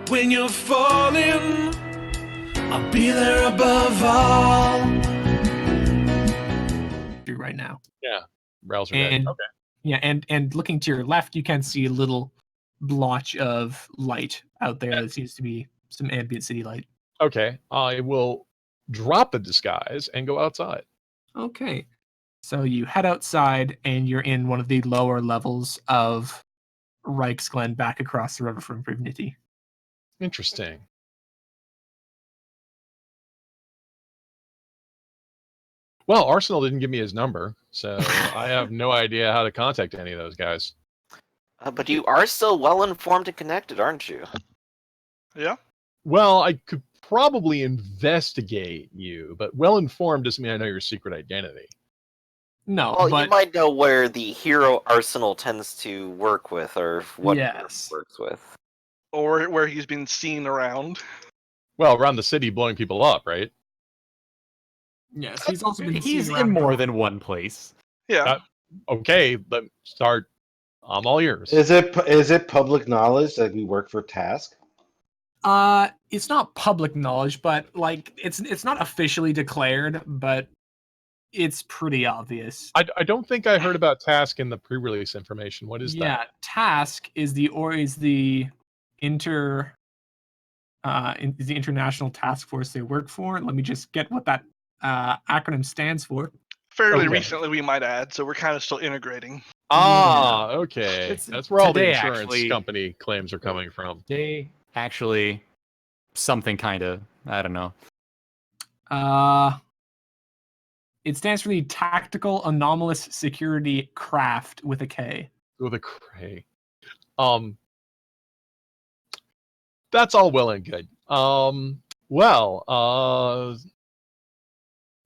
When you're falling, I'll be there above all. Right now. Yeah. Rails are dead. Okay. Yeah, and looking to your left, you can see a little blotch of light out there that seems to be some ambient city light. Okay. I will drop the disguise and go outside. Okay. So you head outside and you're in one of the lower levels of Reichsglen back across the river from Privnity. Interesting. Well, Arsenal didn't give me his number, so I have no idea how to contact any of those guys. But you are still well informed and connected, aren't you? Yeah. Well, I could probably investigate you, but well-informed doesn't mean I know your secret identity. No, Well, but you might know where the hero Arsenal tends to work with, or what he yes. works with. Or where he's been seen around. Well, around the city blowing people up, right? Yes, he's also been He's seen in around more than one place. Yeah. Okay, let's start. I'm all ears. Is it public knowledge that we work for Task? It's not public knowledge, but like it's not officially declared, but it's pretty obvious. I don't think I heard about Task in the pre-release information. What is that? Yeah, Task is the international task force they work for. Let me just get what that acronym stands for. Fairly Okay. recently, we might add, so we're kind of still integrating. Ah, okay. It's That's where all the today, insurance actually. company claims are coming from. They actually something kind of, I don't know. It stands for the Tactical Anomalous Security Craft with a K. With a cray. That's all well and good.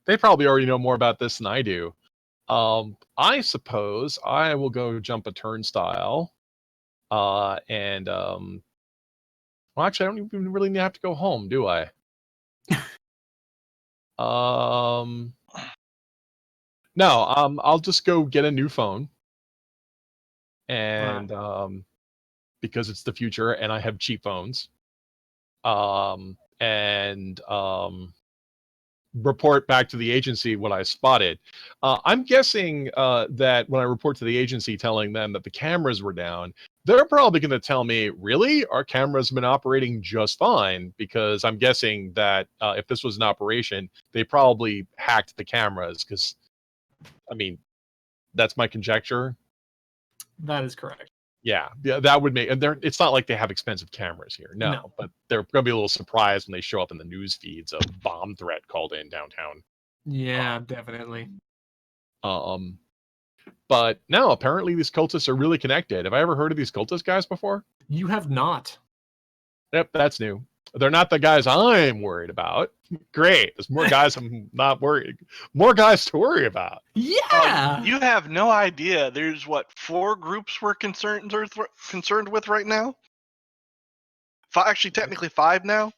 They probably already know more about this than I do. I suppose I will go jump a turnstile. Well, actually, I don't even really have to go home, do I? No, I'll just go get a new phone. And because it's the future and I have cheap phones. Report back to the agency what I spotted. I'm guessing that when I report to the agency telling them that the cameras were down, they're probably going to tell me, really? Our cameras have been operating just fine, because I'm guessing that if this was an operation, they probably hacked the cameras, because, I mean, that's my conjecture. That is correct. Yeah, that would make, and it's not like they have expensive cameras here, no. But they're going to be a little surprised when they show up in the news feeds of bomb threat called in downtown. Yeah, definitely. But no, apparently these cultists are really connected. Have I ever heard of these cultist guys before? You have not. Yep, that's new. They're not the guys I'm worried about. Great, there's more guys I'm not worried. More guys to worry about. Yeah. You have no idea. There's 4 groups we're concerned with right now. Actually, technically 5 now.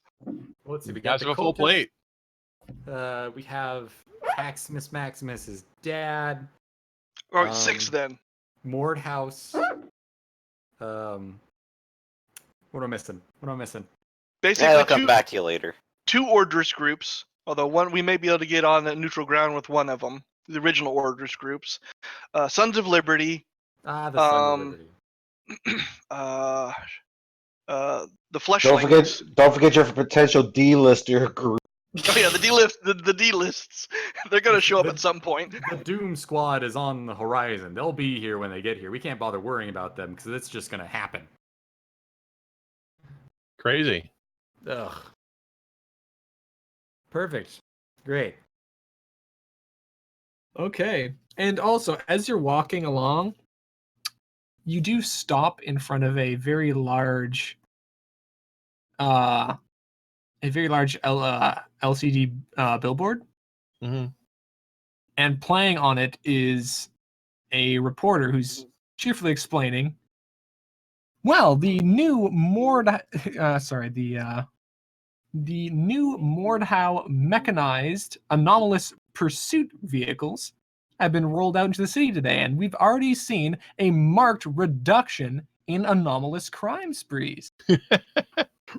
Let's see. We Guys got have a the full cultists. plate. We have Maximus's dad. Or 6 then. Mordhouse. What am I missing? Yeah, I'll Basically, come back to you later. 2 Ordris groups. Although one we may be able to get on the neutral ground with one of them. The original Ordris groups. Sons of Liberty. The Sons of Liberty. The Fleshlings. Don't forget your potential D-lister group. Oh yeah, the D lists. They're gonna show up at some point. The Doom Squad is on the horizon. They'll be here when they get here. We can't bother worrying about them because it's just gonna happen. Crazy. Ugh. Perfect. Great. Okay. And also, as you're walking along, you do stop in front of a very large LCD billboard. Mm-hmm. And playing on it is a reporter who's cheerfully explaining, well, the new the new Mordhau mechanized anomalous pursuit vehicles have been rolled out into the city today, and we've already seen a marked reduction in anomalous crime sprees.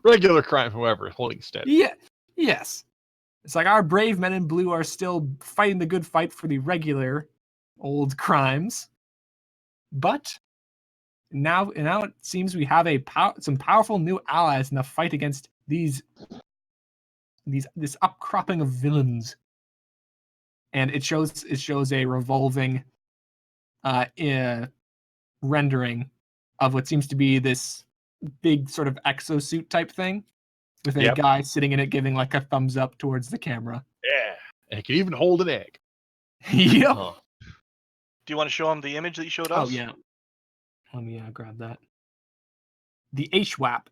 Regular crime, however, holding steady. Yeah, yes. It's like our brave men in blue are still fighting the good fight for the regular old crimes. But now it seems we have some powerful new allies in the fight against this upcropping of villains. And it shows a revolving rendering of what seems to be this big sort of exosuit type thing with a guy sitting in it giving like a thumbs up towards the camera. Yeah, and it can even hold an egg. Yep. Oh. Do you want to show him the image that you showed us? Oh yeah. Let me grab that. The HWAP.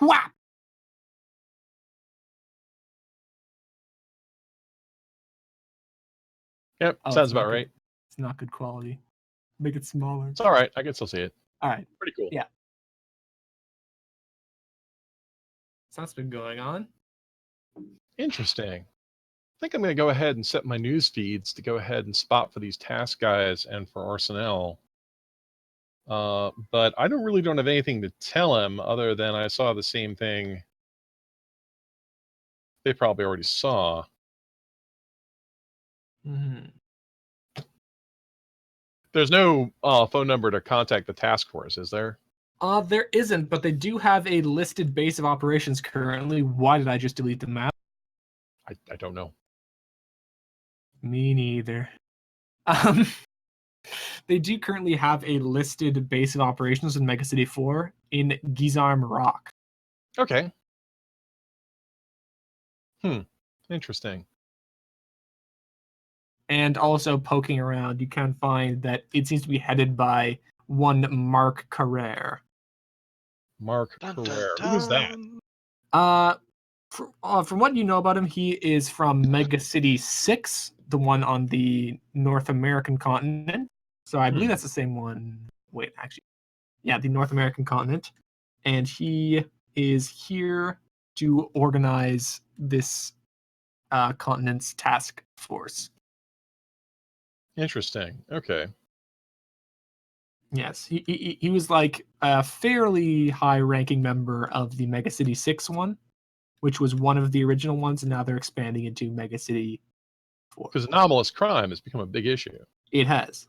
WAP. Yep, Oh, sounds it's not about good. right. It's not good quality. Make it smaller. It's all right. I can still see it. All right. Pretty cool. Yeah. So that's been going on. Interesting. I think I'm going to go ahead and set my news feeds to go ahead and spot for these task guys and for Arsenal. But I don't have anything to tell him other than I saw the same thing they probably already saw. Mm-hmm. There's no phone number to contact the task force, is there? There isn't, but they do have a listed base of operations currently. Why did I just delete the map? I don't know. Me neither. They do currently have a listed base of operations in Mega City 4 in Gizarm Rock. Okay. Interesting. And also poking around, you can find that it seems to be headed by one Mark Carrere. Mark Dun, Carrere. dun, Who is that? dun. From what you know about him, he is from Mega City 6, the one on the North American continent. So I believe that's the same one. Wait, actually. Yeah, the North American continent. And he is here to organize this continent's task force. Interesting. Okay. Yes, he was like a fairly high-ranking member of the Mega City 6 one, which was one of the original ones, and now they're expanding into Mega City 4. Because anomalous crime has become a big issue. It has.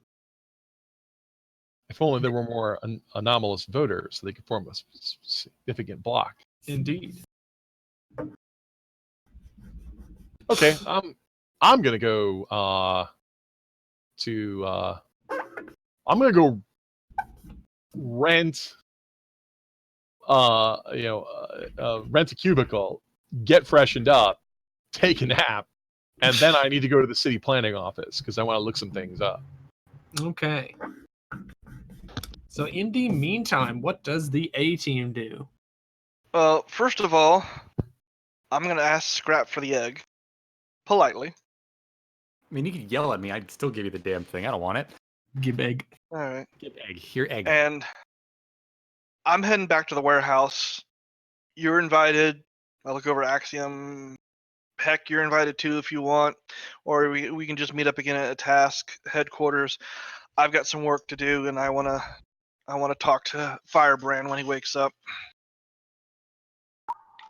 If only there were more anomalous voters, so they could form a significant block. Indeed. Okay, I'm gonna go I'm gonna go rent rent a cubicle, get freshened up, take a nap, and then I need to go to the city planning office because I want to look some things up. Okay. So in the meantime, what does the A team do? Well, first of all, I'm gonna ask Scrap for the egg, politely. I mean, you could yell at me. I'd still give you the damn thing. I don't want it. Give egg. All right. Give egg. Here, egg. And I'm heading back to the warehouse. You're invited. I look over Axiom. Heck, you're invited too if you want, or we can just meet up again at a task headquarters. I've got some work to do, and I wanna talk to Firebrand when he wakes up.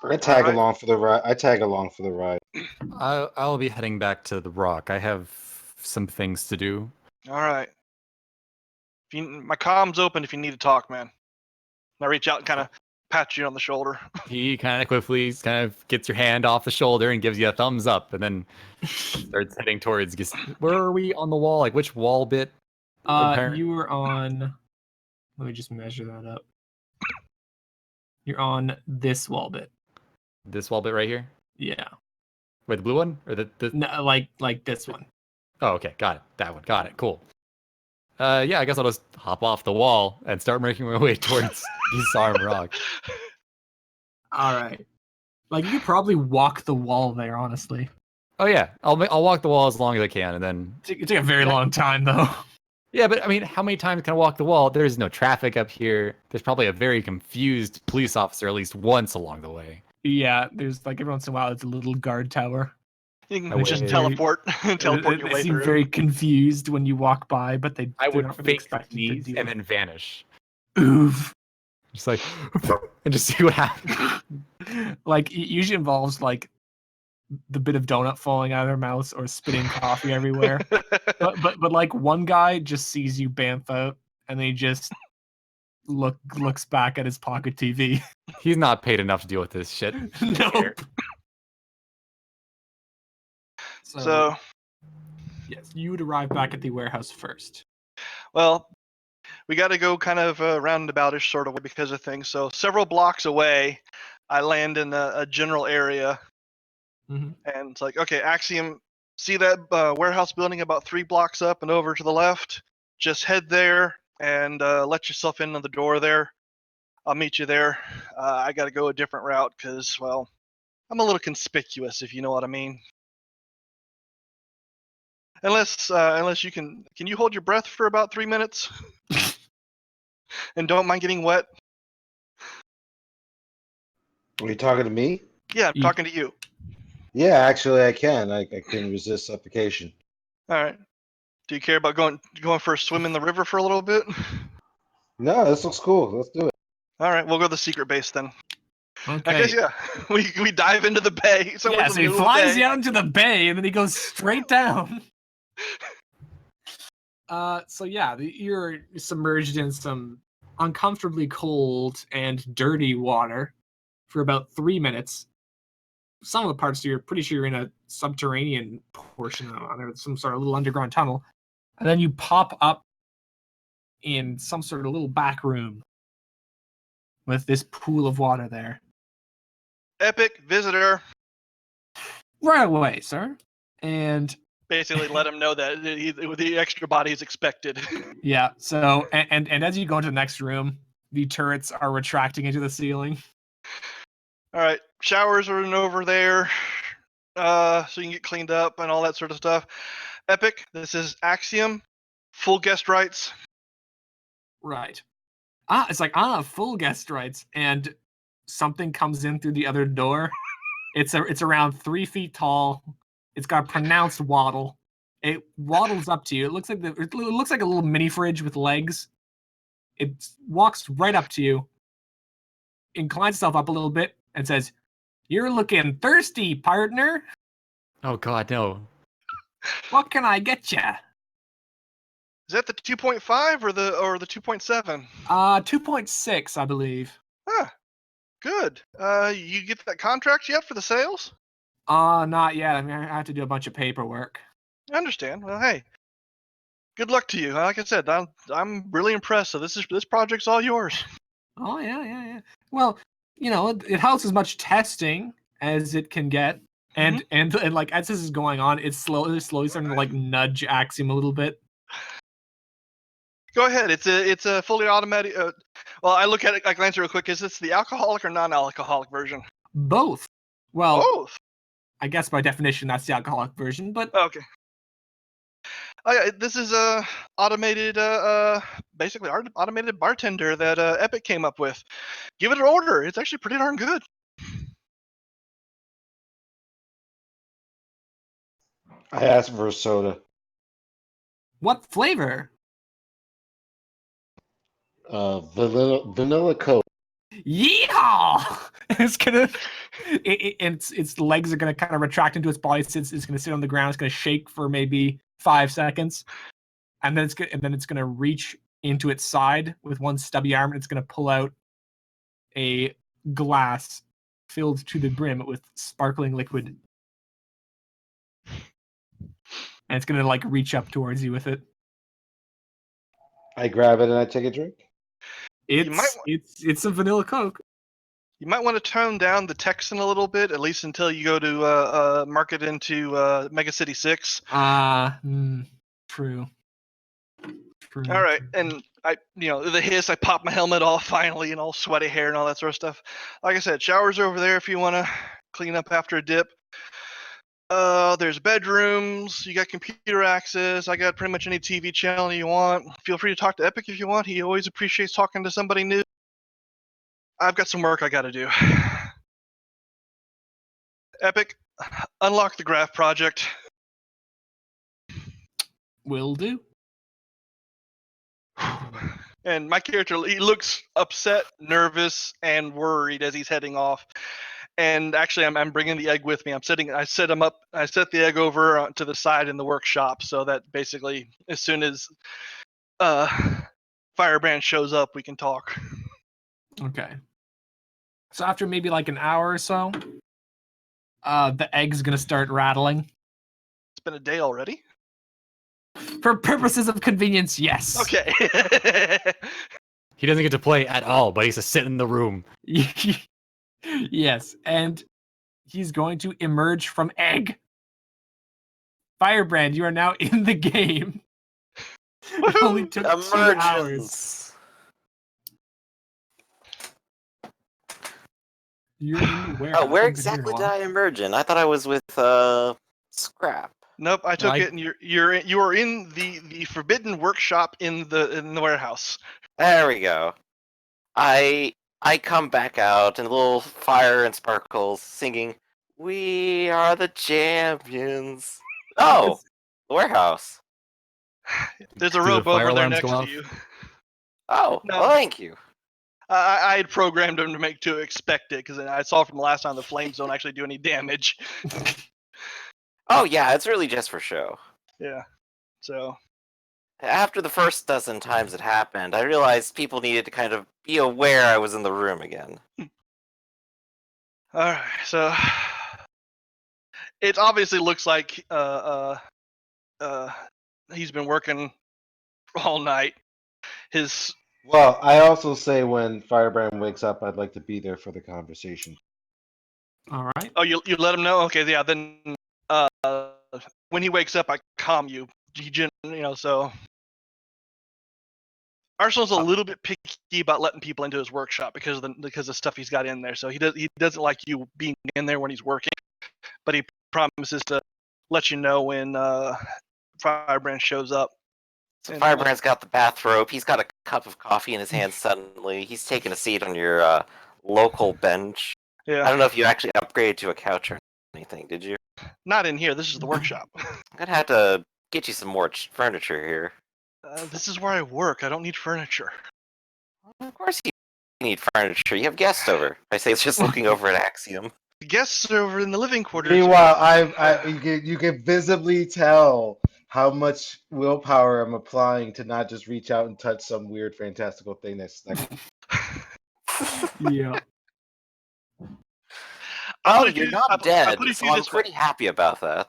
I tag Alright. along for the ride. I'll be heading back to the Rock. I have some things to do. All right. My comm's open if you need to talk, man. And I reach out and kind of pat you on the shoulder. He kind of quickly gets your hand off the shoulder and gives you a thumbs up, and then starts heading towards. Where are we on the wall? Like which wall bit? You were on. Let me just measure that up. You're on this wall bit. This wall bit right here. Yeah. Wait, the blue one or the? No, like this one. Oh, okay, got it. That one, got it. Cool. Yeah, I guess I'll just hop off the wall and start making my way towards Gizarm Rock. All right. Like you could probably walk the wall there, honestly. Oh yeah, I'll walk the wall as long as I can, and then. It take a very long time though. Yeah, but I mean, how many times can I walk the wall? There's no traffic up here. There's probably a very confused police officer at least once along the way. Yeah, there's like every once in a while, it's a little guard tower. You I can just would- teleport your They way seem through. very confused when you walk by, but I they're would not really fake expecting to sneeze deal and with- then vanish. Oof. Just like, and just see what happens. Like, it usually involves like the bit of donut falling out of their mouths or spitting coffee everywhere. But like one guy just sees you bamf out and they just looks back at his pocket TV. He's not paid enough to deal with this shit. Nope. So, yes, you would arrive back at the warehouse first. well, we got to go kind of roundaboutish sort of way because of things. So several blocks away, I land in a general area, Mhm. and it's like, okay, Axiom, see that warehouse building about 3 blocks up and over to the left? Just head there and let yourself in on the door there. I'll meet you there. I got to go a different route because, well, I'm a little conspicuous, if you know what I mean. Unless you can you hold your breath for about 3 minutes? And don't mind getting wet? Are you talking to me? Yeah, I'm talking to you. Yeah, actually, I can. I can resist suffocation. All right. Do you care about going for a swim in the river for a little bit? No, this looks cool. Let's do it. All right, we'll go to the secret base then. Okay. I guess, yeah, we dive into the bay. Yeah, so he flies you out into the bay and then he goes straight down. So yeah, you're submerged in some uncomfortably cold and dirty water for about 3 minutes. Some of the parts you're pretty sure you're in a subterranean portion or some sort of little underground tunnel, and then you pop up in some sort of little back room with this pool of water there. Epic visitor. Right away, sir. And Basically, let him know that the extra body is expected. yeah, so and as you go into the next room, the turrets are retracting into the ceiling. All right, showers are over there, so you can get cleaned up and all that sort of stuff. Epic, this is Axiom, full guest rights. Right. It's like full guest rights, and something comes in through the other door. It's around 3 feet tall. It's got a pronounced waddle. It waddles up to you. It looks like a little mini fridge with legs. It walks right up to you, inclines itself up a little bit, and says, "You're looking thirsty, partner. Oh God, no. What can I get ya?" Is that the 2.5 or the 2.7? 2.6, I believe. Ah, good. You get that contract yet for the sales? Not yet. I mean, I have to do a bunch of paperwork. I understand. Well, hey, good luck to you. Like I said, I'm really impressed. So this project's all yours. Oh yeah. Well, it houses as much testing as it can get, and like as this is going on, it's slowly starting to like nudge Axiom a little bit. Go ahead. It's a fully automatic. Well, I look at it. I glance real quick. Is this the alcoholic or non-alcoholic version? Both. Well, Both. I guess by definition that's the alcoholic version, but Okay. Oh, yeah, this is a automated, basically automated bartender that Epic came up with. Give it an order. It's actually pretty darn good. I asked for a soda. what flavor? Vanilla Coke. Yeehaw! Its legs are gonna kind of retract into its body. It's gonna sit on the ground. It's gonna shake for maybe 5 seconds, and then it's gonna reach into its side with one stubby arm, and it's gonna pull out a glass filled to the brim with sparkling liquid, and it's gonna like reach up towards you with it. I grab it and I take a drink. It's a vanilla Coke. You might want to tone down the Texan a little bit, at least until you go to market into Mega City 6. True. All right, and the hiss. I pop my helmet off finally, and all sweaty hair and all that sort of stuff. Like I said, showers over there if you want to clean up after a dip. There's bedrooms. You got computer access. I got pretty much any TV channel you want. Feel free to talk to Epic if you want. He always appreciates talking to somebody new. I've got some work I got to do. Epic, unlock the graph project. Will do. And my character, he looks upset, nervous, and worried as he's heading off. And actually, I'm bringing the egg with me. I set him up. I set the egg over to the side in the workshop so that basically, as soon as Firebrand shows up, we can talk. Okay. So after maybe like an hour or so, the egg's gonna start rattling. It's been a day already. For purposes of convenience, yes. Okay. He doesn't get to play at all, but he's to sit in the room. Yes, and he's going to emerge from egg. Firebrand, you are now in the game. It only took 2 hours. Emergence. You're in the warehouse. Where Engineer exactly did log. I emerge in? I thought I was with Scrap. Nope, I took I- it, and you are in the forbidden workshop in the warehouse. There we go. I come back out in a little fire and sparkles, singing, "We are the champions." Oh, the warehouse. There's a Do the rope fire over there alarms next go to off? you. Oh, No. well, thank you. I had programmed him to expect it because I saw from the last time the flames don't actually do any damage. Oh yeah, it's really just for show. Yeah. So After the first dozen times it happened, I realized people needed to kind of be aware I was in the room again. all right. So it obviously looks like he's been working all night. His Well, I also say when Firebrand wakes up, I'd like to be there for the conversation. All right. you let him know. Okay, yeah. Then when he wakes up, I calm you. So Arsenal's a little bit picky about letting people into his workshop because of stuff he's got in there. So he doesn't like you being in there when he's working, but he promises to let you know when Firebrand shows up. So And, Firebrand's got the bathrobe. He's got a cup of coffee in his hand suddenly. He's taking a seat on your local bench. Yeah, I don't know if you actually upgraded to a couch or anything, did you? not in here. This is the workshop. I'm gonna have to get you some more furniture here. This is where I work. I don't need furniture. Of course you need furniture. You have guests over. I say it's just looking over at Axiom. The guests are over in the living quarters. Meanwhile, you can visibly tell how much willpower I'm applying to not just reach out and touch some weird fantastical thing that's like. Yeah. Oh, you're not dead, I'll put it to so you I'm this way. pretty happy about that.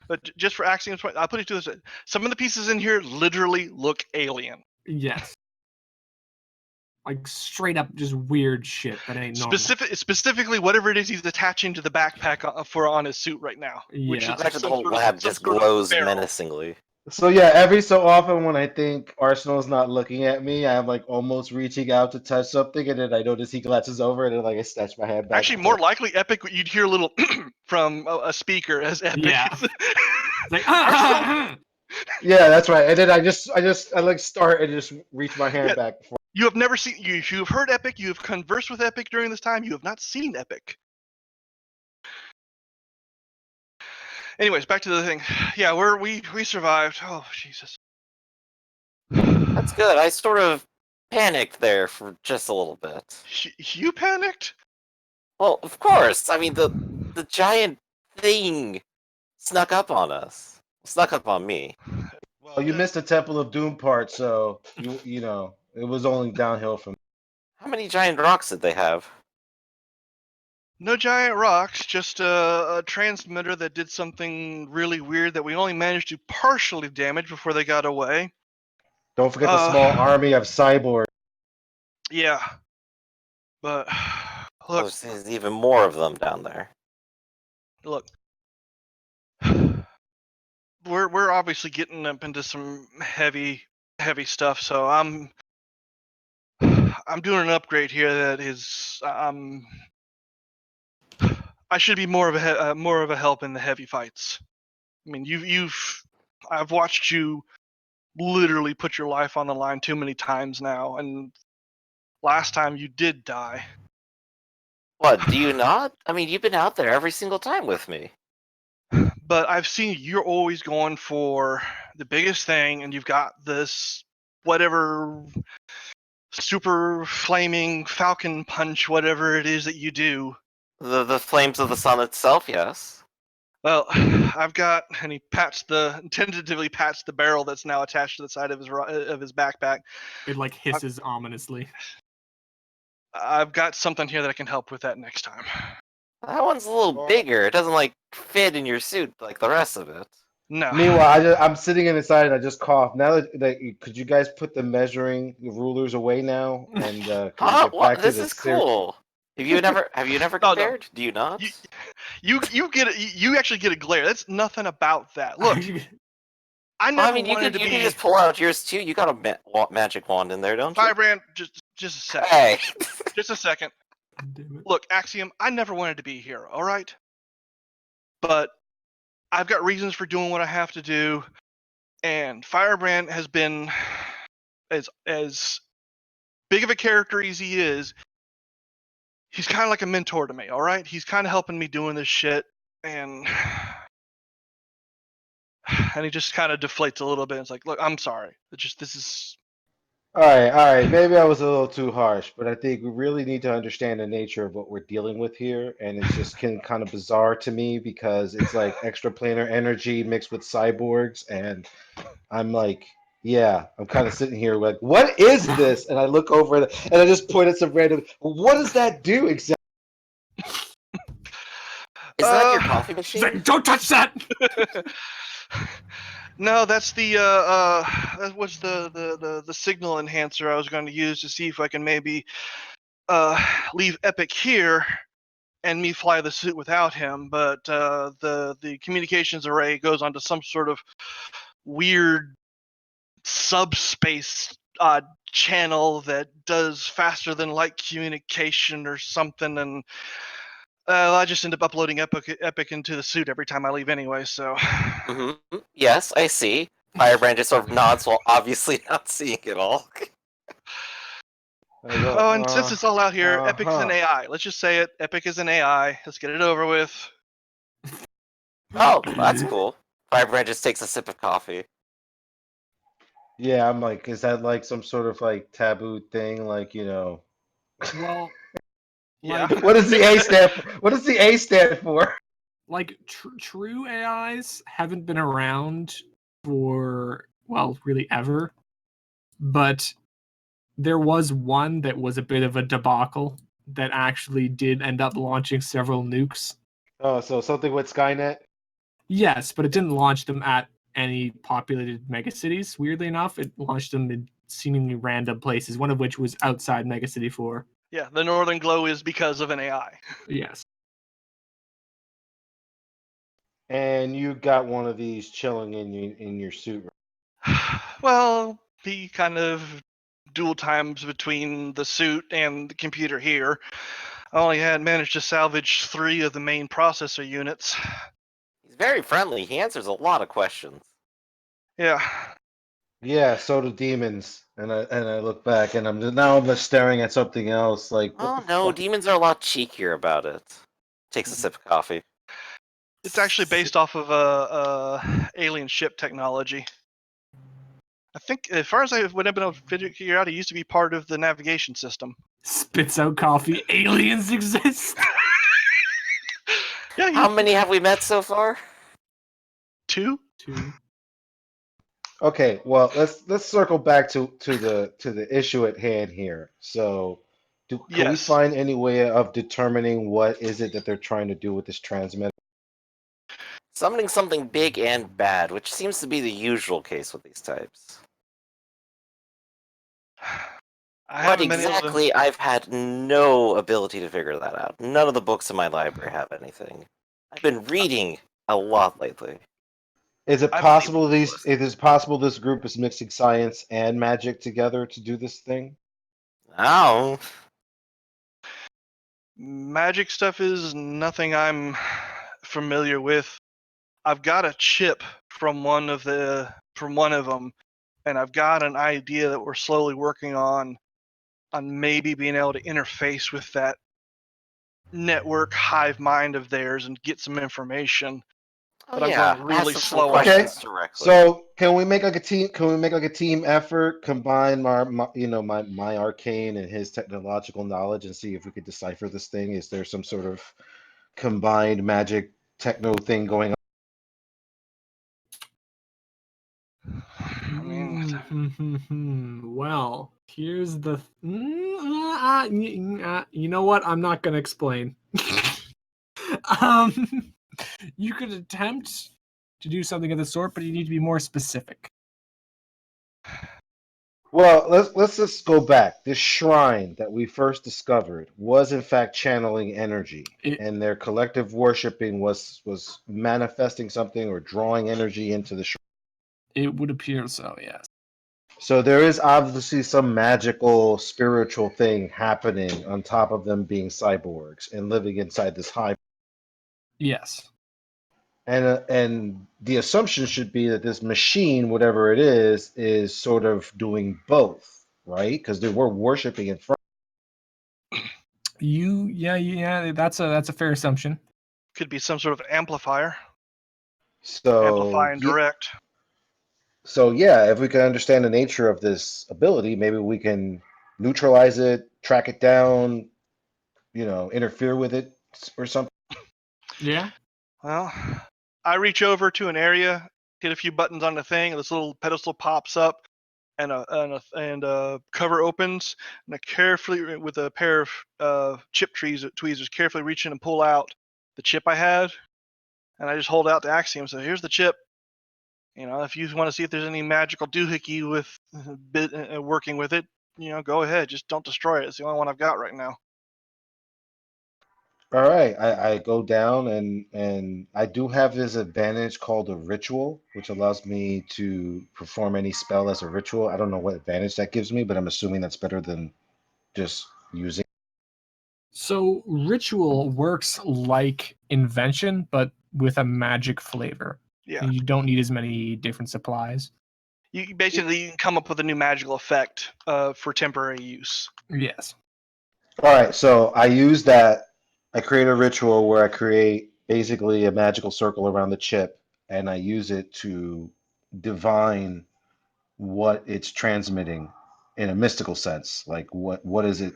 But just for Axiom's point, I'll put it to you this way. Some of the pieces in here literally look alien. Yes. Like straight up just weird shit that ain't normal. Specifically, whatever it is he's attaching to the backpack on his suit right now. Which Yeah. is Imagine the some whole sort of- lab some just sort of glows barrel. menacingly. So yeah, every so often when I think Arsenal's not looking at me, I'm like almost reaching out to touch something, and then I notice he glances over, and then like I snatch my hand back. Actually, more likely, Epic, you'd hear a little from a speaker as Epic. Yeah. It's like, Yeah, that's right. And then I like start and just reach my hand Yeah. back. Before. You have never seen. You've heard Epic. You have conversed with Epic during this time. You have not seen Epic. Anyways, back to the thing. Yeah, we survived. Oh Jesus. That's good. I sort of panicked there for just a little bit. You panicked? Well, of course. I mean, the giant thing snuck up on us. Snuck up on me. Well, you missed the Temple of Doom part, so you know it was only downhill from. How many giant rocks did they have? No giant rocks, just a transmitter that did something really weird that we only managed to partially damage before they got away. Don't forget the small army of cyborgs. Yeah. But look, There's even more of them down there. look. We're obviously getting up into some heavy stuff, so I'm doing an upgrade here that is I should be more of a help in the heavy fights. I mean, I've watched you literally put your life on the line too many times now, and last time you did die. What, do you not? I mean, you've been out there every single time with me. But I've seen you're always going for the biggest thing, and you've got this whatever super flaming falcon punch, whatever it is that you do. The flames of the sun itself, yes. Well, I've got, and he tentatively pats the barrel that's now attached to the side of his backpack. It like hisses ominously. I've got something here that I can help with that next time. That one's a little bigger. It doesn't like fit in your suit like the rest of it. No. Meanwhile, I'm sitting inside and I just cough. Now could you guys put the measuring rulers away now and can we Oh, get back to this the is cool. Have you never No. compared? Do you not? You actually get a glare. That's nothing about that. Look, I never I mean, you wanted can to be. just pull out yours too. You got a magic wand in there, don't you? Firebrand, just a second. Hey. Just a second. Damn it. Look, Axiom, I never wanted to be a hero, all right? But I've got reasons for doing what I have to do, and Firebrand has been as big of a character as he is. He's kind of like a mentor to me, all right? He's kind of helping me doing this shit, and he just kind of deflates a little bit. It's like, look, I'm sorry. This is. All right. Maybe I was a little too harsh, but I think we really need to understand the nature of what we're dealing with here, and it's just kind of bizarre to me because it's like extraplanar energy mixed with cyborgs, and I'm like, yeah, I'm kind of sitting here like, what is this? And I look over and I just point at some random. What does that do exactly? Is that your coffee She's machine? like, don't touch that. No, that's that was the signal enhancer I was going to use to see if I can maybe leave Epic here and me fly the suit without him. But the communications array goes onto some sort of weird subspace channel that does faster than light communication or something, and I just end up uploading Epic into the suit every time I leave anyway. So. Mm-hmm. Yes, I see. Firebrand just sort of nods while obviously not seeing it all. I go, Oh, and since it's all out here, Epic is an uh-huh. AI. Let's just say it. Epic is an AI. Let's get it over with. Oh, that's cool. Firebrand just takes a sip of coffee. Yeah, I'm like, is that like some sort of like taboo thing? Like, Well, Yeah. like, what does the A stand for? What does the A stand for? like true AIs haven't been around for, well, really ever. But there was one that was a bit of a debacle that actually did end up launching several nukes. Oh, so something with Skynet? Yes, but it didn't launch them at any populated megacities. Weirdly enough, it launched them in seemingly random places, one of which was outside Megacity 4. Yeah, the Northern Glow is because of an AI. Yes. And you got one of these chilling in your suit. Well, he kind of dual times between the suit and the computer here. I only had managed to salvage 3 of the main processor units. He's very friendly. He answers a lot of questions. Yeah. Yeah, so do demons. And I look back and I'm just staring at something else. Like, what Oh the no, fuck? demons are a lot cheekier about it. Takes a sip of coffee. It's actually based off of alien ship technology. I think, as far as I would have been able to figure out, it used to be part of the navigation system. Spits out coffee. Aliens exist. Yeah, How many have we met so far? 2? 2. Okay, well, let's circle back to the issue at hand here. So, can we Yes. find any way of determining what is it that they're trying to do with this transmitter? Summoning something big and bad, which seems to be the usual case with these types. I What haven't been able to. exactly, I've had no ability to figure that out. None of the books in my library have anything. I've been reading a lot lately. Is it I've possible been able to it is possible this group is mixing science and magic together to do this thing? Oh, Magic stuff is nothing I'm familiar with. I've got a chip from one of them, and I've got an idea that we're slowly working on maybe being able to interface with that network hive mind of theirs and get some information. oh But I'm yeah, going ask really them some slow on Okay. questions directly. So, Can we make like a team? Can we make like a team effort? Combine my arcane and his technological knowledge, and see if we could decipher this thing. Is there some sort of combined magic techno thing going on? I mean, Well, here's the. You know what? I'm not gonna explain. um, you could attempt to do something of the sort, but you need to be more specific. Well, let's just go back. This shrine that we first discovered was in fact channeling energy, It, and their collective worshiping was manifesting something or drawing energy into the shrine. it would appear so, yes. So there is obviously some magical, spiritual thing happening on top of them being cyborgs and living inside this hive. Yes. And the assumption should be that this machine, whatever it is sort of doing both, right? Because they were worshiping in front. Yeah, that's a fair assumption. could be some sort of amplifier, So amplify and direct. So yeah, if we can understand the nature of this ability, maybe we can neutralize it, track it down, interfere with it or something. Yeah. Well, I reach over to an area, hit a few buttons on the thing, and this little pedestal pops up, and a cover opens, and I carefully, with a pair of chip tweezers, carefully reach in and pull out the chip I had, and I just hold out to Axiom. So here's the chip. If you want to see if there's any magical doohickey with working with it, go ahead. Just don't destroy it. It's the only one I've got right now. All right, I go down and I do have this advantage called a ritual, which allows me to perform any spell as a ritual. I don't know what advantage that gives me, but I'm assuming that's better than just using. So ritual works like invention, but with a magic flavor. Yeah. You don't need as many different supplies. You basically can come up with a new magical effect for temporary use. Yes. All right, so I use that. I create a ritual where I create basically a magical circle around the chip, and I use it to divine what it's transmitting in a mystical sense. Like what is it?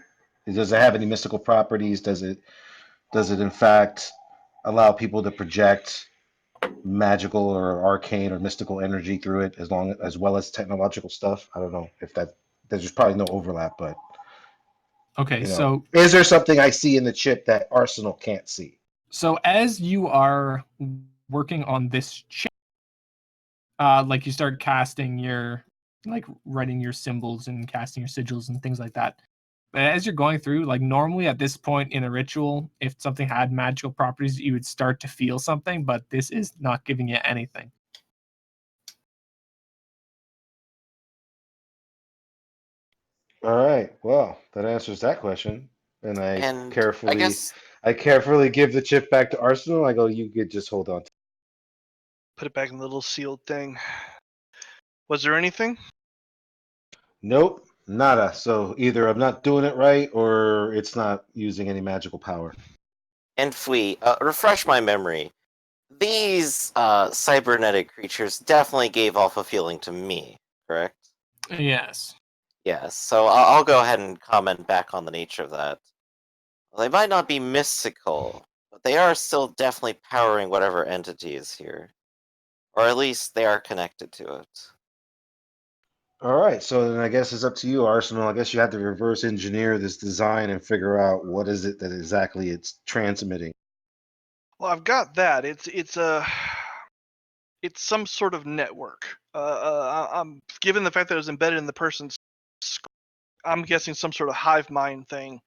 Does it have any mystical properties? Does it in fact allow people to project magical or arcane or mystical energy through it as well as technological stuff? I don't know if there's probably no overlap, but Okay, so is there something I see in the chip that Arsenal can't see? so as you are working on this chip, like you start casting writing your symbols and casting your sigils and things like that. But as you're going through, like normally at this point in a ritual, if something had magical properties, you would start to feel something, but this is not giving you anything. All right, well, that answers that question. And I And I carefully guess I carefully give the chip back to Arsenal. I go, you could just hold on. Put it back in the little sealed thing. Was there anything? Nope, nada. So either I'm not doing it right or it's not using any magical power. and Fui, refresh my memory. These cybernetic creatures definitely gave off a feeling to me, correct? Yes. Yes, so I'll go ahead and comment back on the nature of that. Well, they might not be mystical, but they are still definitely powering whatever entity is here. Or at least they are connected to it. All right, so then I guess it's up to you, Arsenal. I guess you have to reverse engineer this design and figure out what is it that exactly it's transmitting. Well, I've got that. It's some sort of network. I'm given the fact that it was embedded in the person's skull, I'm guessing some sort of hive mind thing.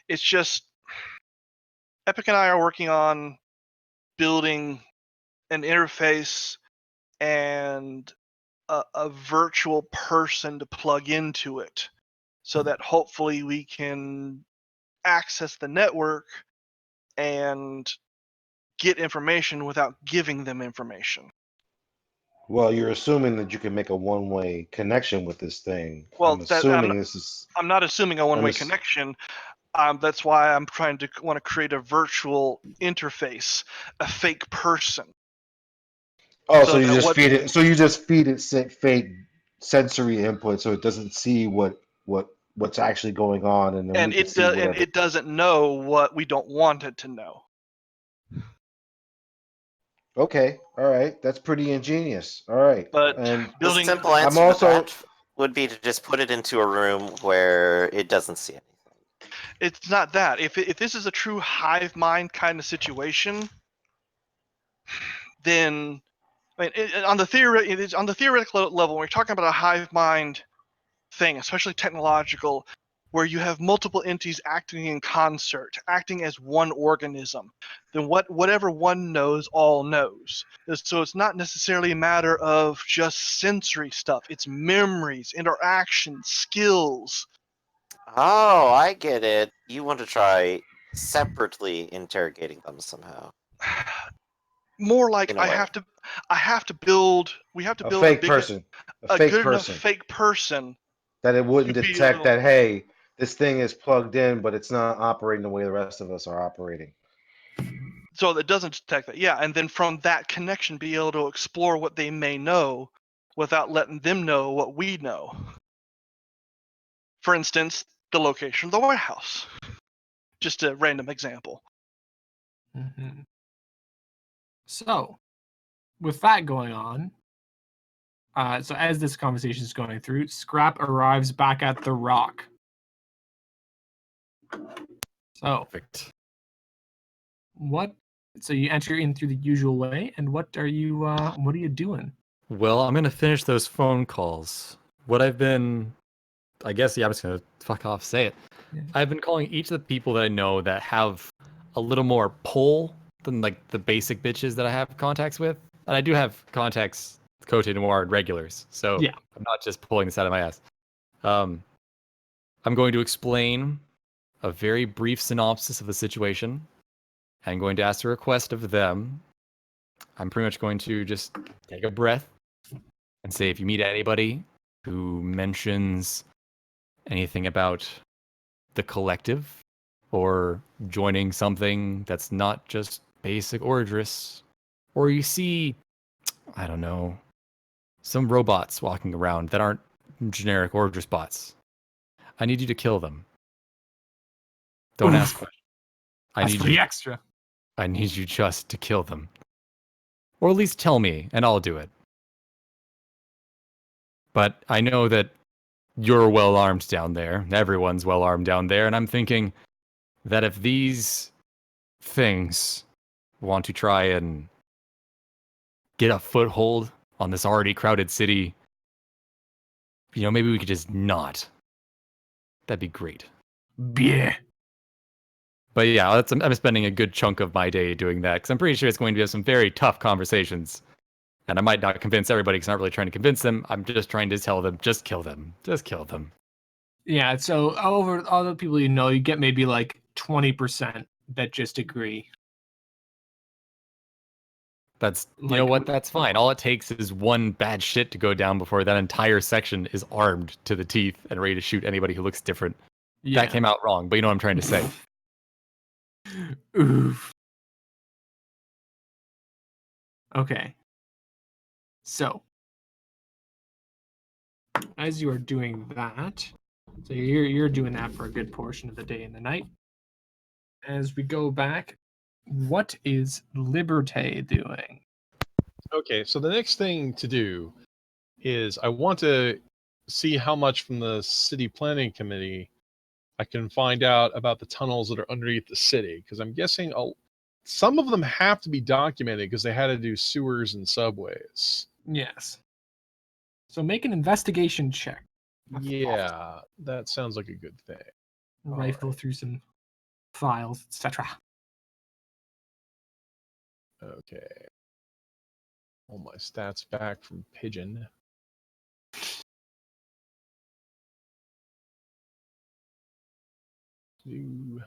It's just Epic and I are working on building an interface and a virtual person to plug into it, so that hopefully we can access the network and get information without giving them information. Well, you're assuming that you can make a one-way connection with this thing. Well, I'm assuming this is. I'm not assuming a one-way connection. That's why I'm trying to want to create a virtual interface, a fake person. Oh, So so you that just what feed it. So you just feed it fake sensory input, so it doesn't see what's actually going on, and then we can see and whatever. it doesn't know what we don't want it to know. Okay, all right, that's pretty ingenious. All right, But and The building simple I'm answer to also that would be to just put it into a room where it doesn't see anything. it's not that. If this is a true hive mind kind of situation, then I mean, on the theoretical level, when we're talking about a hive mind thing, especially technological, where you have multiple entities acting in concert, acting as one organism, then whatever one knows, all knows. So it's not necessarily a matter of just sensory stuff. It's memories, interactions, skills. Oh, I get it. You want to try separately interrogating them somehow, More like in a way. we have to a build fake person, a a fake good enough person fake person that it to wouldn't be detect able. that, hey, this thing is plugged in, but it's not operating the way the rest of us are operating. So that doesn't detect that. Yeah, and then from that connection be able to explore what they may know without letting them know what we know. For instance, the location of the warehouse. Just a random example. Mhm. So, with that going on, so as this conversation is going through, Scrap arrives back at the rock. So, Perfect. what? So you enter in through the usual way, and what are you doing? Well, I'm gonna finish those phone calls. What I've been, I guess, yeah, I'm just gonna fuck off, say it. Yeah. I've been calling each of the people that I know that have a little more pull than like the basic bitches that I have contacts with. And I do have contacts, Cote Noir and regulars, so Yeah. I'm not just pulling this out of my ass. Um, I'm going to explain a very brief synopsis of the situation. I'm going to ask a request of them. I'm pretty much going to just take a breath and say, if you meet anybody who mentions anything about the collective or joining something that's not just basic Ordris, or you see, I don't know, some robots walking around that aren't generic Ordris bots, I need you to kill them. Don't ask Oof. questions. I That's need pretty you. extra. I need you just to kill them, or at least tell me, and I'll do it. But I know that you're well armed down there. Everyone's well armed down there, and I'm thinking that if these things want to try and get a foothold on this already crowded city, maybe we could just not. That'd be great. Yeah. But yeah, I'm spending a good chunk of my day doing that because I'm pretty sure it's going to be some very tough conversations. And I might not convince everybody because I'm not really trying to convince them. I'm just trying to tell them, just kill them. Just kill them. Yeah. So over all the people you get maybe like 20% that just agree. That's, you know Like, what? That's fine. All it takes is one bad shit to go down before that entire section is armed to the teeth and ready to shoot anybody who looks different. yeah. That came out wrong, but you know what I'm trying to say. Oof. Okay. So, as you are doing that, so you're doing that for a good portion of the day and the night. As we go back, what is Liberté doing? Okay, so the next thing to do is I want to see how much from the city planning committee I can find out about the tunnels that are underneath the city, because I'm guessing some of them have to be documented because they had to do sewers and subways. Yes. So make an investigation check. Yeah, that sounds like a good thing. Rifle Alright. through some files, etc. Okay. All my stats back from Pigeon. Ooh.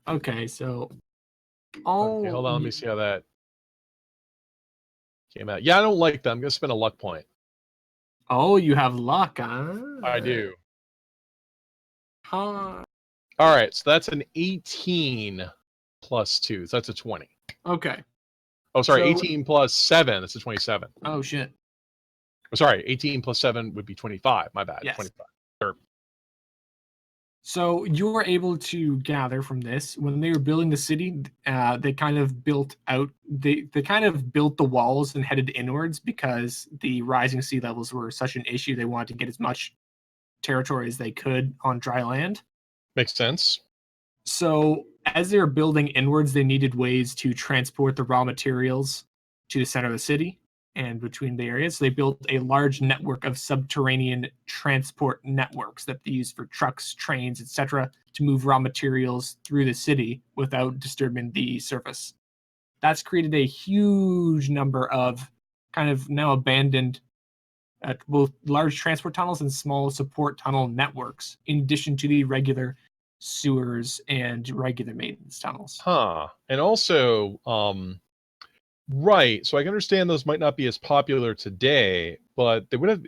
Okay, so Okay, hold on. Let me see how that came out. Yeah, I don't like that. I'm gonna spend a luck point. Oh, you have luck, huh? I do. Huh. All right, so that's an 18 plus 2. So that's a 20. Okay. Oh, sorry, So- 18 plus 7. That's a 27. Oh shit. Oh, sorry, 18 plus 7 would be 25. My bad. Yes. 25. Or, So you were able to gather from this when they were building the city. They kind of built out. They kind of built the walls and headed inwards because the rising sea levels were such an issue. They wanted to get as much territory as they could on dry land. makes sense. So as they were building inwards, they needed ways to transport the raw materials to the center of the city and between the areas. So they built a large network of subterranean transport networks that they use for trucks, trains, etc., to move raw materials through the city without disturbing the surface. That's created a huge number of kind of now abandoned both large transport tunnels and small support tunnel networks, in addition to the regular sewers and regular maintenance tunnels. Huh. And also, right. So I can understand those might not be as popular today, but they would have.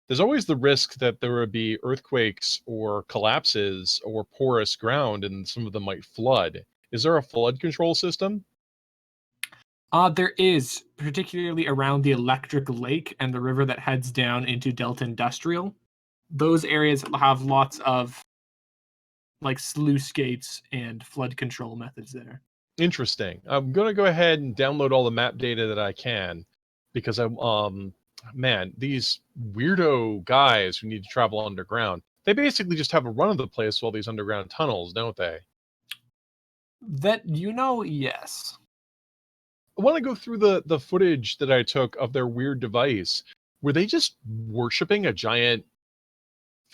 There's always the risk that there would be earthquakes or collapses or porous ground, and some of them might flood. Is there a flood control system? There is, particularly around the Electric Lake and the river that heads down into Delta Industrial. Those areas have lots of like sluice gates and flood control methods there. Interesting. I'm gonna go ahead and download all the map data that I can, because man, these weirdo guys who need to travel underground, they basically just have a run of the place with all these underground tunnels, don't they? That yes. I want to go through the footage that I took of their weird device. Were they just worshiping a giant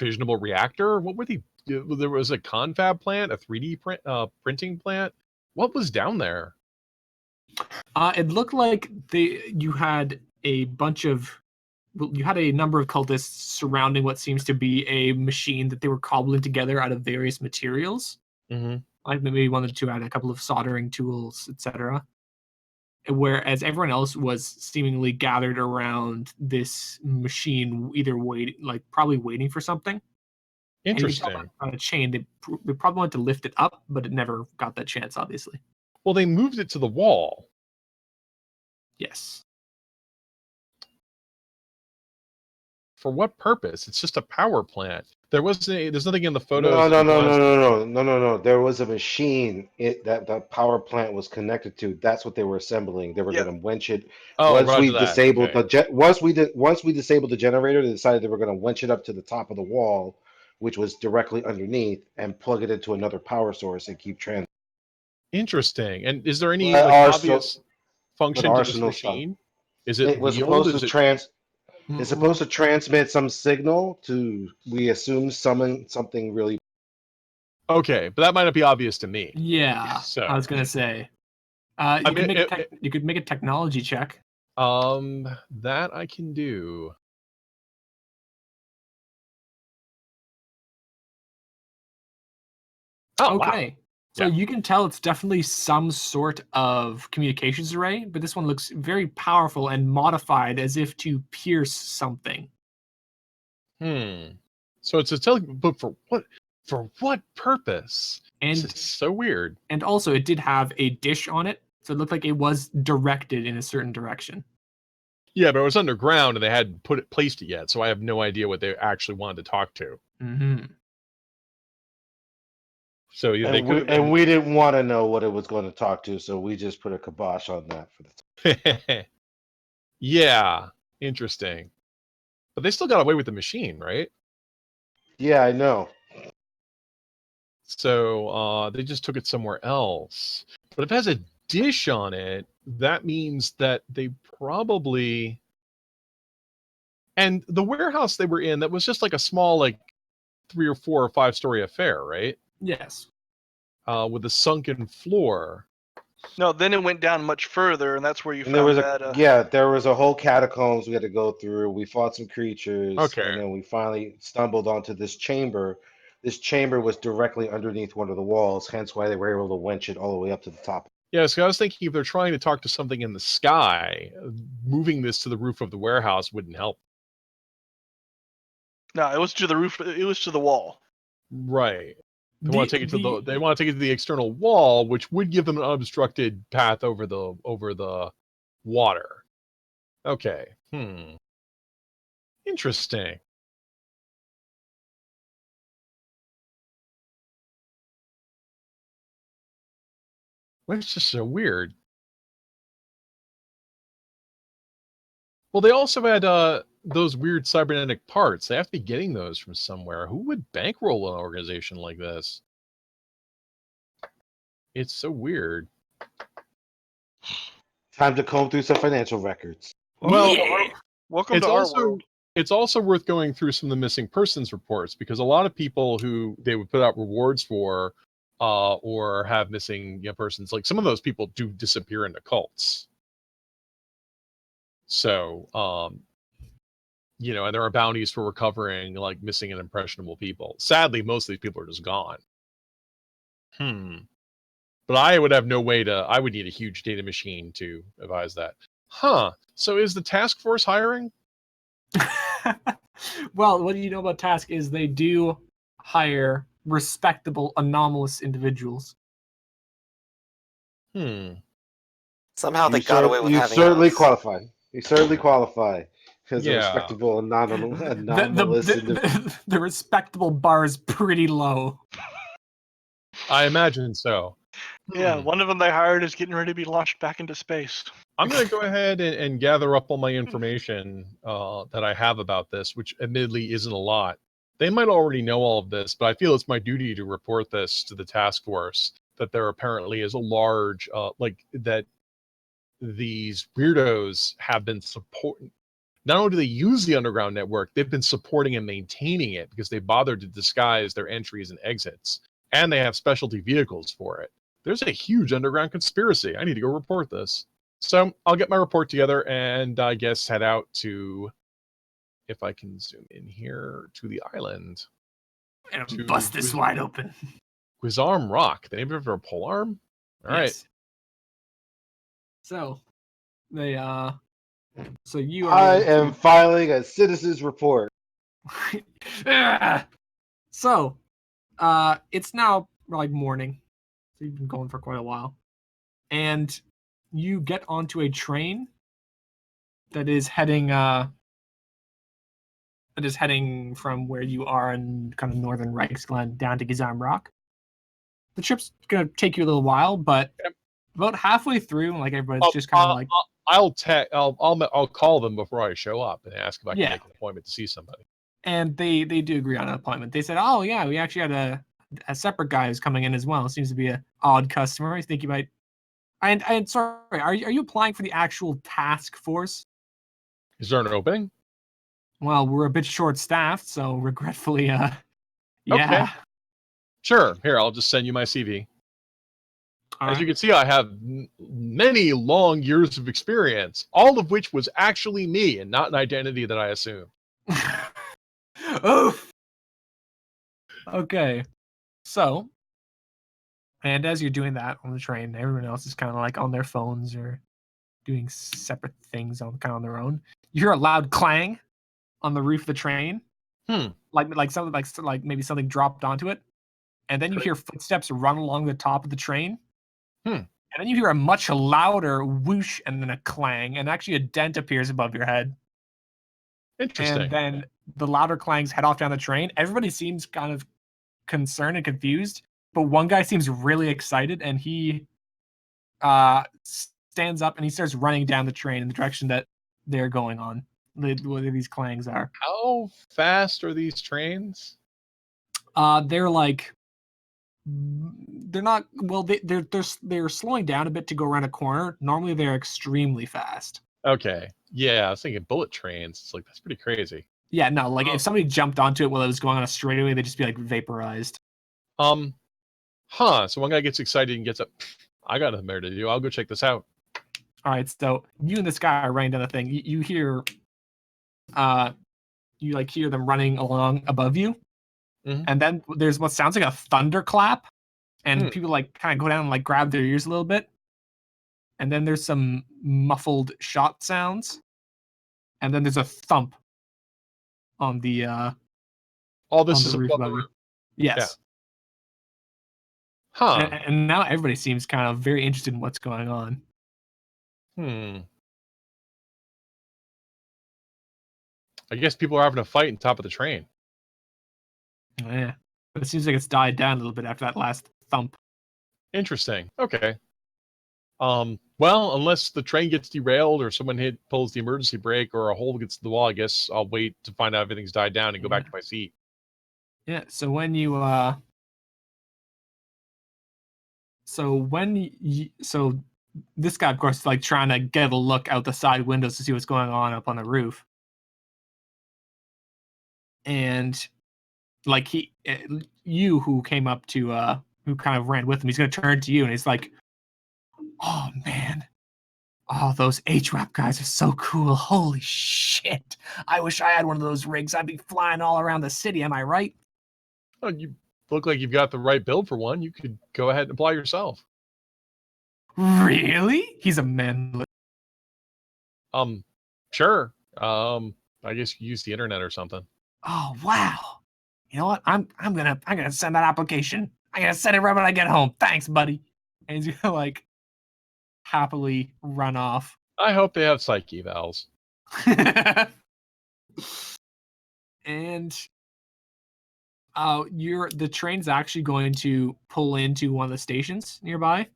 fissionable reactor? What were they? There was a confab plant, a 3D printing plant. What was down there? It looked like you had a bunch of you had a number of cultists surrounding what seems to be a machine that they were cobbling together out of various materials. Mm-hmm. Like maybe wanted to add a couple of soldering tools, etc. Whereas everyone else was seemingly gathered around this machine, either probably waiting for something. And you can tell Interesting. on a chain, they probably wanted to lift it up, but it never got that chance, obviously. Well, they moved it to the wall. Yes. For what purpose? It's just a power plant. There's nothing in the No, photos. no, that no, want us no, to- no, no, no, no, no. There was a machine that the power plant was connected to. That's what they were assembling. They were Yeah. going to winch it. Oh, Once roger we that. disabled Okay. the once we disabled the generator, they decided they were going to winch it up to the top of the wall, which was directly underneath, and plug it into another power source and keep trans. Interesting. And is there any But like Arsenal, obvious but function to this Arsenal stuff. machine? Is it It was wheeled? supposed to Is it It's supposed to transmit some signal to, we assume, summon something really. okay? But that might not be obvious to me. Yeah, So I was gonna say. You I could mean, make you could make a technology check. that I can do. Oh wow. Okay. So Yeah. you can tell it's definitely some sort of communications array, but this one looks very powerful and modified as if to pierce something. So it's a but for what? For what purpose? This And is so weird. and also it did have a dish on it, so it looked like it was directed in a certain direction. Yeah, but it was underground and they hadn't placed it yet, so I have no idea what they actually wanted to talk to. Mm-hmm. So yeah, they could have been. And we didn't want to know what it was going to talk to, so we just put a kibosh on that for the. Yeah, interesting. But they still got away with the machine, right? Yeah, I know. So they just took it somewhere else. But if it has a dish on it, that means that they probably. And the warehouse they were in, that was just like a small, like 3 or 4 or 5 story affair, right? Yes. With a sunken floor. No, then it went down much further, and that's where you And there found was that. there was a whole catacombs we had to go through. We fought some creatures, Okay. and then we finally stumbled onto this chamber. This chamber was directly underneath one of the walls, hence why they were able to winch it all the way up to the top. Yeah, so I was thinking if they're trying to talk to something in the sky, moving this to the roof of the warehouse wouldn't help. No, it was to the roof. It was to the wall. Right. They want to take it to they want to take it to the external wall, which would give them an unobstructed path over the water. Okay. Interesting. Well, it's just so weird. Well, they also had those weird cybernetic parts. They have to be getting those from somewhere. Who would bankroll an organization like this? It's so weird. Time to comb through some financial records. Well, Yeah. welcome It's to our also world. it's also worth going through some of the missing persons reports, because a lot of people who they would put out rewards for or have missing persons, like some of those people do disappear into cults. So and there are bounties for recovering like missing and impressionable people. Sadly, most of these people are just gone. But I would have no way I would need a huge data machine to advise that. So is the task force hiring? Well, what do you know about Task is they do hire respectable, anomalous individuals. Somehow they got away with you having certainly us. qualify. You certainly qualify as a Yeah. respectable anomalous individual. The respectable bar is pretty low. I imagine so. Yeah, one of them they hired is getting ready to be launched back into space. I'm going to go ahead and gather up all my information that I have about this, which admittedly isn't a lot. They might already know all of this, but I feel it's my duty to report this to the task force, that there apparently is a large, that these weirdos have been supporting. Not only do they use the underground network, they've been supporting and maintaining it because they bothered to disguise their entries and exits. And they have specialty vehicles for it. There's a huge underground conspiracy. I need to go report this. So I'll get my report together and I guess head out to, if I can zoom in here, to the island. And To bust this wide open. Guizarm Rock. The name of a polearm? All right. Yes. So they so you are I able am filing a citizen's report. So it's now like morning. So you've been going for quite a while. And you get onto a train that is heading from where you are in kind of northern Reichsland down to Gizarm Rock. The trip's gonna take you a little while, but about halfway through, like everybody's just kind of like, I'll call them before I show up and ask if I can make an appointment to see somebody. And they do agree on an appointment. They said, "Oh yeah, we actually had a separate guy who's coming in as well. Seems to be an odd customer. I think you might." And sorry, are you applying for the actual task force? Is there an opening? Well, we're a bit short-staffed, so regretfully, yeah. Okay. Sure. Here, I'll just send you my CV. As you can see, I have many long years of experience, all of which was actually me and not an identity that I assumed. Oh. Okay. So, and as you're doing that on the train, everyone else is kind of like on their phones or doing separate things on kind of on their own. You hear a loud clang on the roof of the train, like something like maybe something dropped onto it, and then you hear footsteps run along the top of the train, and then you hear a much louder whoosh and then a clang, and actually a dent appears above your head. Interesting. And then the louder clangs head off down the train. Everybody seems kind of concerned and confused, but one guy seems really excited, and he stands up and he starts running down the train in the direction that they're going on. Where these clangs are. How fast are these trains? They're like, they're not. Well, they're slowing down a bit to go around a corner. Normally, they're extremely fast. Okay. Yeah, I was thinking bullet trains. It's like, that's pretty crazy. Yeah, no, like if somebody jumped onto it while it was going on a straightaway, they'd just be like vaporized. So one guy gets excited and gets up. I got nothing better to do. I'll go check this out. All right, so you and this guy are running down the thing. You hear, you like hear them running along above you, and then there's what sounds like a thunderclap, and people like kind of go down and like grab their ears a little bit, and then there's some muffled shot sounds, and then there's a thump on the all this on is the roof above above the you. roof. Yes. Huh. And now everybody seems kind of very interested in what's going on. I guess people are having a fight on top of the train. Yeah. But it seems like it's died down a little bit after that last thump. Interesting. Okay. Well, unless the train gets derailed or someone pulls the emergency brake or a hole gets in the wall, I guess I'll wait to find out everything's died down and go back to my seat. Yeah, so when you so this guy, of course, is like trying to get a look out the side windows to see what's going on up on the roof. And like you who came up to who kind of ran with him, he's gonna turn to you and he's like, "Oh man, oh those HWAP guys are so cool! Holy shit! I wish I had one of those rigs. I'd be flying all around the city. Am I right?" Oh, you look like you've got the right build for one. You could go ahead and apply yourself. Really? He's a man. Sure. I guess you use the internet or something. Oh wow! You know what? I'm gonna send that application. I'm gonna send it right when I get home. Thanks, buddy. And he's gonna like happily run off. I hope they have psych evals. And the train's actually going to pull into one of the stations nearby.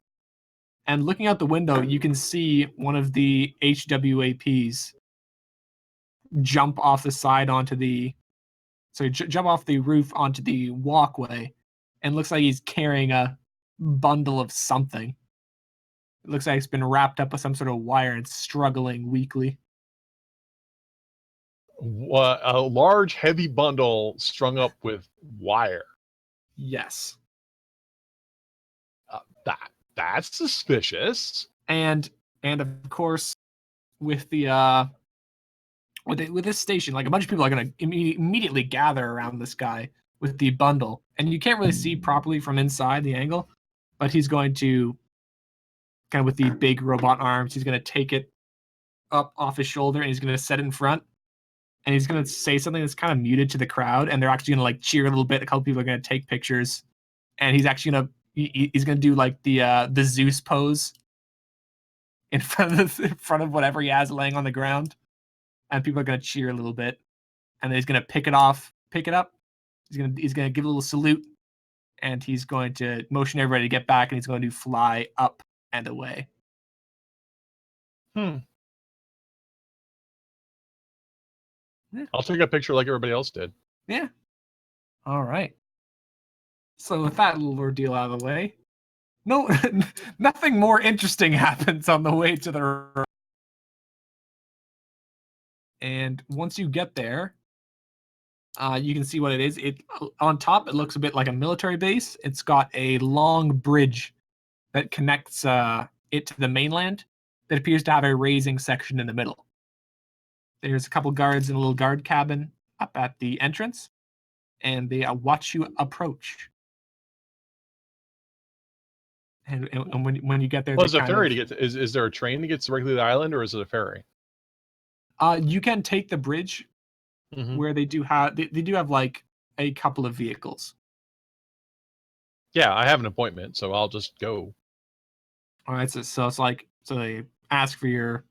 And looking out the window, you can see one of the HWAPs jump off the side onto the jump off the roof onto the walkway, and looks like he's carrying a bundle of something. It looks like it's been wrapped up with some sort of wire and it's struggling weakly. What, a large, heavy bundle strung up with wire. Yes. That's suspicious. And of course, with the with this station, like a bunch of people are going to immediately gather around this guy with the bundle, and you can't really see properly from inside the angle, but he's going to kind of with the big robot arms, he's going to take it up off his shoulder and he's going to set it in front, and he's going to say something that's kind of muted to the crowd, and they're actually going to like cheer a little bit. A couple people are going to take pictures, and he's actually going to he's going to do like the Zeus pose in front of whatever he has laying on the ground, and people are going to cheer a little bit, and then he's going to pick it up. He's going to give a little salute, and he's going to motion everybody to get back, and he's going to fly up and away. Yeah. I'll take a picture like everybody else did. Yeah. All right. So with that little ordeal out of the way, no, nothing more interesting happens on the way to the. And once you get there, you can see what it is. It on top, it looks a bit like a military base. It's got a long bridge that connects it to the mainland that appears to have a raising section in the middle. There's a couple guards in a little guard cabin up at the entrance, and they watch you approach. And when you get there, Well, is a ferry to get to, is there a train that gets directly to the island, or is it a ferry? You can take the bridge where they do have like a couple of vehicles. Yeah, I have an appointment, so I'll just go. All right, so it's like, so they ask for your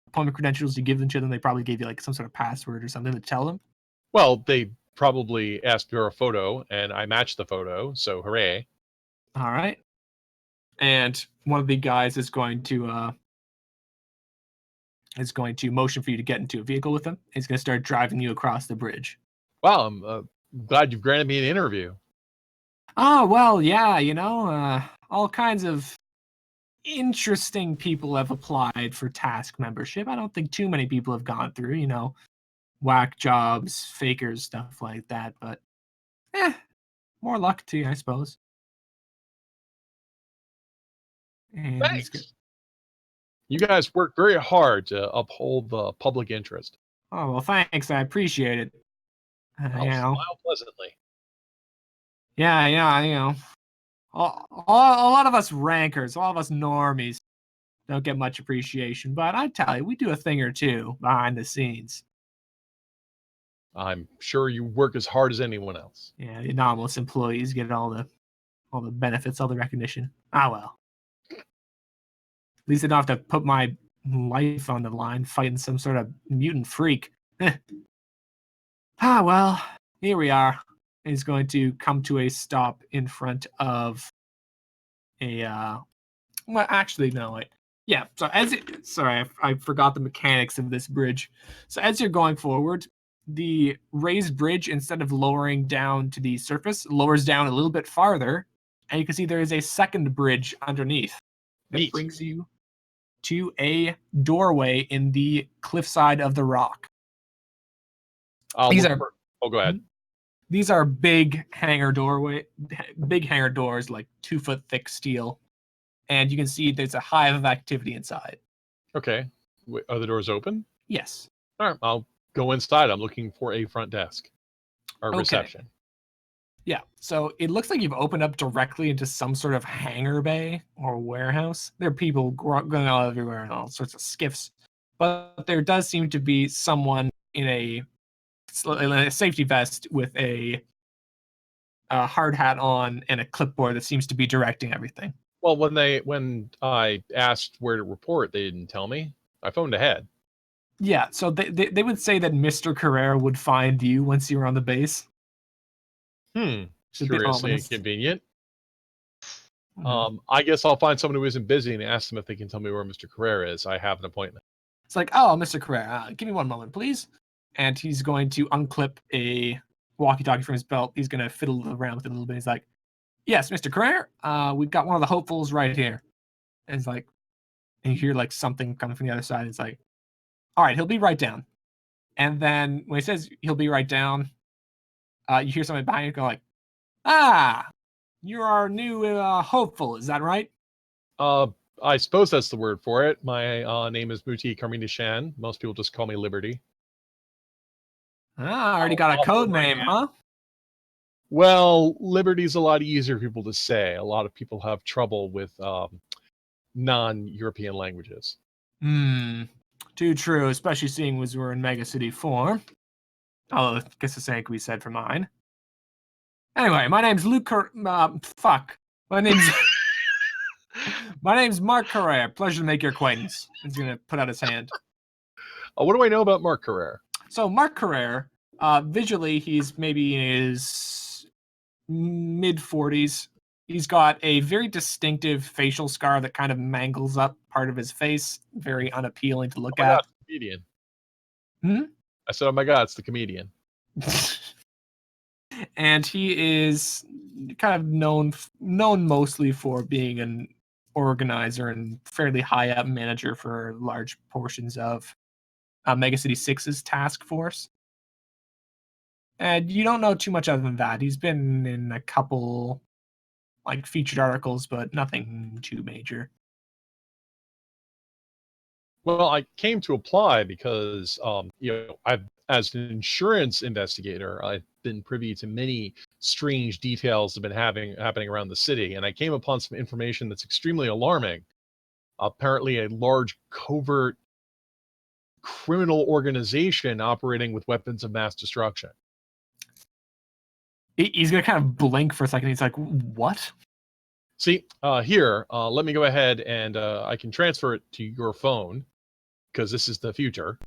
appointment credentials, you give them to them. They probably gave you like some sort of password or something to tell them. Well, they probably asked for a photo, and I matched the photo, so hooray. All right. And one of the guys is going to motion for you to get into a vehicle with him. He's going to start driving you across the bridge. Wow, I'm glad you've granted me an interview. Oh, well, yeah, all kinds of interesting people have applied for task membership. I don't think too many people have gone through, whack jobs, fakers, stuff like that. But, more luck to you, I suppose. And Thanks. You guys work very hard to uphold the public interest. Oh, well, thanks. I appreciate it. I'll smile pleasantly. Yeah, a lot of us rankers, all of us normies don't get much appreciation, but I tell you, we do a thing or two behind the scenes. I'm sure you work as hard as anyone else. Yeah, the anomalous employees get all the all the benefits, all the recognition. Ah, well. At least I don't have to put my life on the line fighting some sort of mutant freak. Ah, well, here we are. He's going to come to a stop in front of a, well, actually, no, wait. Yeah, so sorry, I forgot the mechanics of this bridge. So as you're going forward, the raised bridge, instead of lowering down to the surface, lowers down a little bit farther, and you can see there is a second bridge underneath that Neat. brings you to a doorway in the cliffside of the rock. These are Oh, go ahead. These are big hangar doors, like 2 foot thick steel, and you can see there's a hive of activity inside. Okay. Are the doors open? Yes. All right. I'll go inside. I'm looking for a front desk or Okay. reception. Yeah. So it looks like you've opened up directly into some sort of hangar bay or warehouse. There are people going all everywhere and all sorts of skiffs, but there does seem to be someone in a safety vest with a hard hat on and a clipboard that seems to be directing everything. Well, when I asked where to report, they didn't tell me. I phoned ahead. Yeah, so they would say that Mr. Carrera would find you once you were on the base. It's a bit Curiously ominous. inconvenient. Mhm. I guess I'll find someone who isn't busy and ask them if they can tell me where Mr. Carrera is. I have an appointment. It's like, oh, Mr. Carrera, give me one moment, please. And he's going to unclip a walkie-talkie from his belt. He's going to fiddle around with it a little bit. He's like, yes, Mr. Carrera, we've got one of the hopefuls right here. And it's like, and you hear like something coming from the other side. It's like, all right, he'll be right down. And then when he says he'll be right down, you hear somebody behind you go like, ah, you're our new hopeful, is that right? I suppose that's the word for it. My name is Muti Carmina Shan. Most people just call me Liberty. Ah, I already got a code name, huh? Well, Liberty's a lot easier for people to say. A lot of people have trouble with non-European languages. Too true, especially seeing as we're in Mega City 4. Although, I guess the same could be said for mine. Anyway, my name's Luke fuck. My name's... My name's Mark Carrera. Pleasure to make your acquaintance. He's going to put out his hand. What do I know about Mark Carrera? So, Mark Carrera, visually, he's maybe in his mid-40s. He's got a very distinctive facial scar that kind of mangles up part of his face. Very unappealing to look Oh my God, at. it's the comedian. Hmm? I said, oh my God, it's the comedian. And he is kind of known mostly for being an organizer and fairly high up manager for large portions of Mega City 6's task force. And you don't know too much other than that. He's been in a couple like featured articles, but nothing too major. Well, I came to apply because, as an insurance investigator, I've been privy to many strange details that have been happening around the city, and I came upon some information that's extremely alarming. Apparently, a large covert criminal organization operating with weapons of mass destruction. He's gonna kind of blink for a second. He's like, "What?" See, here, let me go ahead and I can transfer it to your phone because this is the future.